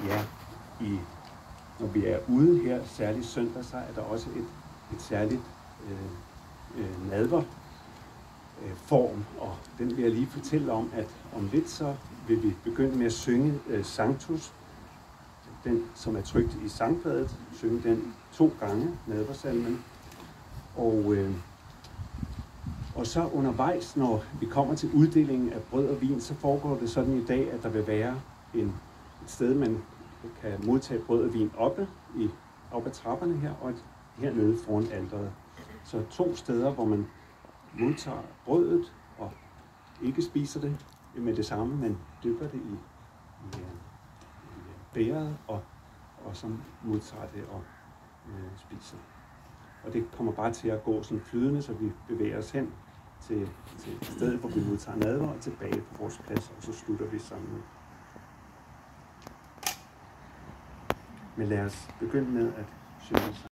ja, når vi er ude her, særligt søndag, så er der også et særligt nadverform, og den vil jeg lige fortælle om, at om lidt så vil vi begynde med at synge Sanctus, den som er trykt i sangbladet, synge den 2 gange, nadversalmen, og så undervejs, når vi kommer til uddelingen af brød og vin, så foregår det sådan i dag, at der vil være et sted, man kan modtage brød og vin oppe ad trapperne her, og hernede foran alteret. Så 2 steder, hvor man modtager brødet og ikke spiser det med det samme, men dypper det i bægeret og så modtager det og spiser. Og det kommer bare til at gå sådan flydende, så vi bevæger os hen til stedet, hvor vi modtager nadver og tilbage på vores plads, og så slutter vi sammen. Men lad os begynde med at synge.